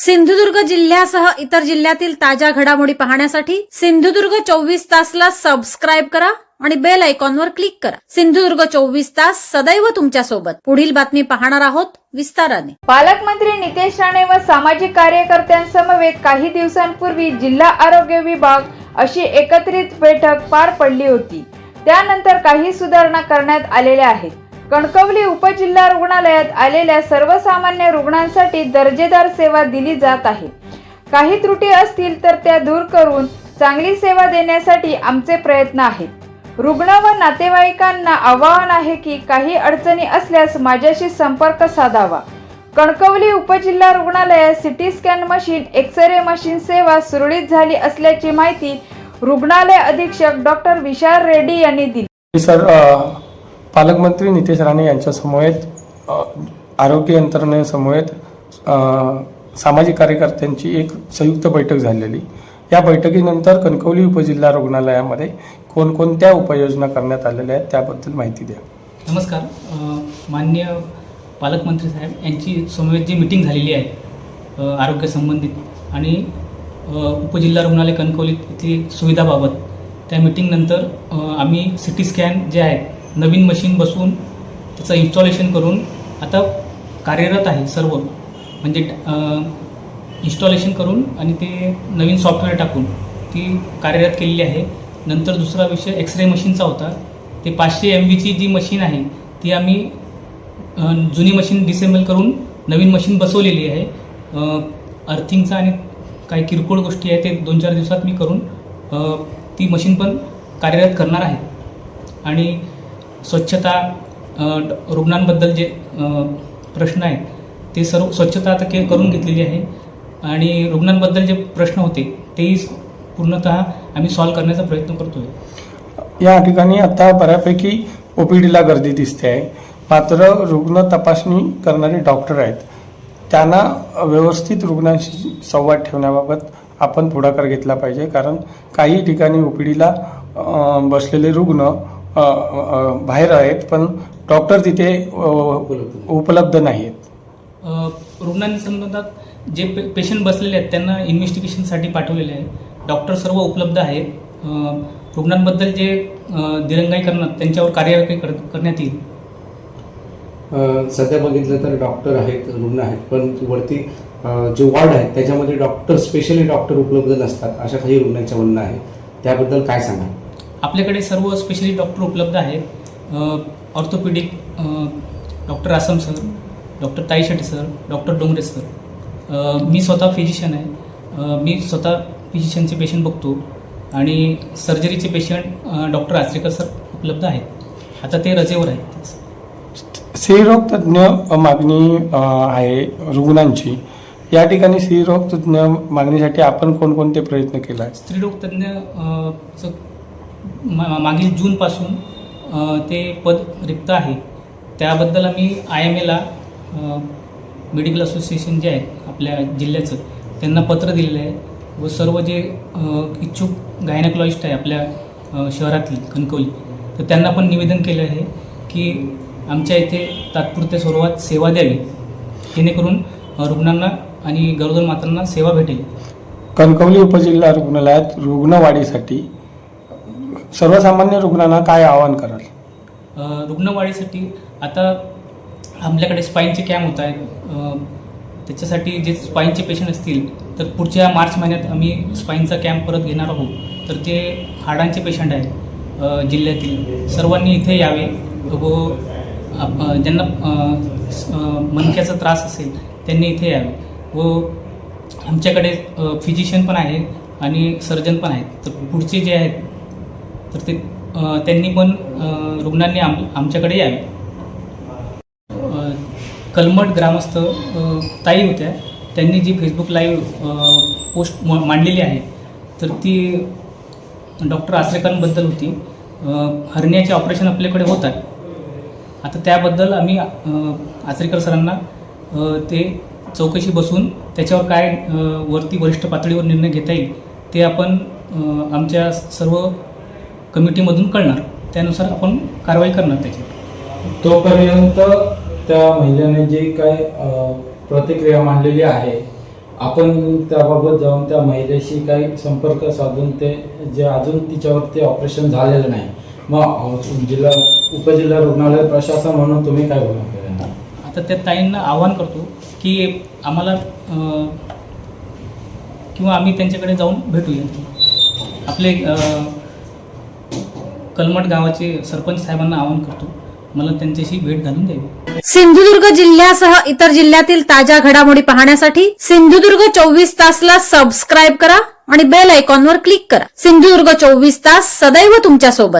सिंधुदुर्ग जिल्ह्यासह इतर जिल्ह्यातील ताज्या घडामोडी पाहण्यासाठी सिंधुदुर्ग 24 तासला सबस्क्राईब करा आणि बेल आयकॉनवर क्लिक करा। सिंधुदुर्ग 24 तास सदैव तुमच्या सोबत। पुढील बातमी पाहणार आहोत विस्ताराने। पालकमंत्री नितेश राणे व सामाजिक कार्यकर्त्यांसमवेत काही दिवसांपूर्वी जिल्हा आरोग्य विभाग अशी एकत्रित बैठक पार पडली होती। त्यानंतर काही सुधारणा करण्यात आलेल्या आहेत। कणकवली उपजिल्हा रुग्णालयात आलेल्या सर्वसामान्य रुग्णांसाठी दर्जेदार सेवा दिली जात आहे। काही त्रुटी असतील तर त्या दूर करून चांगली सेवा देण्यासाठी आमचे प्रयत्न आहेत। रुग्ण व नातेवाईकांना आवाहन आहे की काही अडचणी असल्यास माझ्याशी संपर्क साधावा। कणकवली उपजिल्हा रुग्णालयात CT scan machine, X-ray machine सेवा सुरळीत झाली असल्याची माहिती रुग्णालय अधीक्षक डॉक्टर विशाल रेड्डी यांनी दिली। सर, पालकमंत्री नितेश राणे यांच्या समवेत आरोग्य यंत्रणेसमवेत सामाजिक कार्यकर्त्यांची एक संयुक्त बैठक झालेली। या बैठकीनंतर कणकवली उपजिल्हा रुग्णालयामध्ये कोणकोणत्या उपाययोजना करण्यात आलेल्या आहेत त्याबद्दल माहिती द्या। नमस्कार। माननीय पालकमंत्री साहेब यांची समवेत जी मीटिंग झालेली आहे आरोग्य संबंधित आणि उपजिल्हा रुग्णालय कणकवली इथली सुविधाबाबत, त्या मीटिंगनंतर आम्ही सिटी स्कॅन जे आहे नवीन मशीन बसवून त्याचं इन्स्टॉलेशन करून आता कार्यरत आहे। सर्व म्हणजे इन्स्टॉलेशन करून आणि ते नवीन सॉफ्टवेअर टाकून ती कार्यरत केलेली आहे। नंतर दुसरा विषय एक्स-रे मशीनचा होता। ते 500 MBची जी मशीन आहे ती आम्ही जुनी मशीन डिसेंबल करून नवीन मशीन बसवलेली आहे। अर्थिंगचा आणि काही किरकोळ गोष्टी आहेत ते 2-4 दिवसात मी करून ती मशीन पण कार्यरत करणार आहे। आणि स्वच्छता, रुग्णांबद्दल जे प्रश्न आहेत ते सर्व स्वच्छता आता करून घेतलेली आहे आणि रुग्णांबद्दल जे प्रश्न होते तेही पूर्णतः आम्ही सॉल्व्ह करण्याचा प्रयत्न करतोय। या ठिकाणी आता बऱ्यापैकी OPDला गर्दी दिसते आहे, मात्र रुग्ण तपासणी करणारे डॉक्टर आहेत, त्यांना व्यवस्थित रुग्णांशी संवाद ठेवण्याबाबत आपण पुढाकार घेतला पाहिजे। कारण काही ठिकाणी OPDला बसलेले रुग्ण बाहेर आहेत पण डॉक्टर तिथे उपलब्ध नाही आहेत। रुग्णांसंबंधात जे पेशंट बसलेले आहेत त्यांना इन्व्हेस्टिगेशनसाठी पाठवलेले आहे। डॉक्टर सर्व उपलब्ध आहेत। रुग्णांबद्दल जे दिरंगाई करणार त्यांच्यावर कार्यवाही करण्यात येईल। सध्या बघितलं तर डॉक्टर आहेत, रुग्ण आहेत, पण वरती जे वॉर्ड आहेत त्याच्यामध्ये डॉक्टर, स्पेशली डॉक्टर उपलब्ध नसतात, अशा काही रुग्णांच्या म्हणणं आहे, त्याबद्दल काय सांगा? आपल्याकडे सर्व स्पेशलिस्ट डॉक्टर उपलब्ध आहेत। Orthopaedic doctor Asam sir, doctor Tai Shetty sir, doctor Dongre sir. मी स्वतः फिजिशियन आहे। मी स्वतः फिजिशियनचे पेशंट बघतो आणि सर्जरीचे पेशंट डॉक्टर आचरेकर सर उपलब्ध आहेत। आता ते रजेवर आहेत। स्त्रीरोग तज्ज्ञ मागणी आहे रुग्णांची। या ठिकाणी स्त्रीरोग तज्ज्ञ मागणीसाठी आपण कोणकोणते प्रयत्न केला आहे? स्त्रीरोग तज्ज्ञ मागील जूनपासून ते पद रिक्त आहे। त्याबद्दल आम्ही IMAला, मेडिकल असोसिएशन जे आहे आपल्या जिल्ह्याचं, त्यांना पत्र दिलेलं आहे व सर्व जे इच्छुक गायनेकॉलॉजिस्ट आहे आपल्या शहरातली कणकवली, तर त्यांना पण निवेदन केलं आहे की आमच्या इथे तात्पुरत्या स्वरूपात सेवा द्यावी, जेणेकरून रुग्णांना आणि गरोदर मातांना सेवा भेटेल। कणकवली उपजिल्हा रुग्णालयात रुग्णवाढीसाठी सर्वसामान्य रुग्णांना काय आवाहन कराल? रुग्णवाढीसाठी आता आपल्याकडे स्पाईनचे कॅम्प होत आहेत। त्याच्यासाठी जे स्पाईनचे पेशंट असतील तर पुढच्या मार्च महिन्यात आम्ही स्पाईनचा कॅम्प परत घेणार आहोत। तर जे हाडांचे पेशंट आहेत जिल्ह्यातील सर्वांनी इथे यावे व ज्यांना मणक्याचा त्रास असेल त्यांनी इथे यावे व आमच्याकडे फिजिशियन पण आहे आणि सर्जन पण आहेत। तर पुढचे जे आहेत तर ते त्यांनी पण रुग्णांनी आमच्याकडे यावे। कलमट ग्रामस्थ ताई होत्या, त्यांनी जी फेसबुक लाईव्ह पोस्ट मांडलेली आहे तर ती डॉक्टर आचरेकरांबद्दल होती। हर्नियाचे ऑपरेशन आपल्याकडे होत आहे। आता त्याबद्दल आम्ही आचरेकर सरांना ते चौकशी बसून त्याच्यावर काय वरती वरिष्ठ पातळीवर निर्णय घेता येईल ते आपण आमच्या सर्व कमिटीमधून कळणार, त्यानुसार आपण कारवाई करणार त्याची। तोपर्यंत त्या महिलेने जी काय प्रतिक्रिया मांडलेली आहे आपण त्याबाबत जाऊन त्या महिलेशी काही संपर्क साधून ते जे अजून तिच्यावरती ऑपरेशन झालेलं नाही, मग जिल्हा उपजिल्हा रुग्णालय प्रशासन म्हणून तुम्ही काय बोलणार? आता त्या ताईंना आवाहन करतो की आम्हाला किंवा आम्ही त्यांच्याकडे जाऊन भेटूया. आपले कलमट गावाचे सरपंच साहेबांना आवाहन करतो, मला त्यांच्याशी भेट घालून द्यावी. सिंधुदुर्ग जिल्ह्यासह इतर जिल्ह्यातील ताज्या घडामोडी पाहण्यासाठी सिंधुदुर्ग 24 तासला सबस्क्राईब करा आणि बेल आयकॉनवर क्लिक करा. सिंधुदुर्ग 24 तास सदैव तुमच्या सोबत.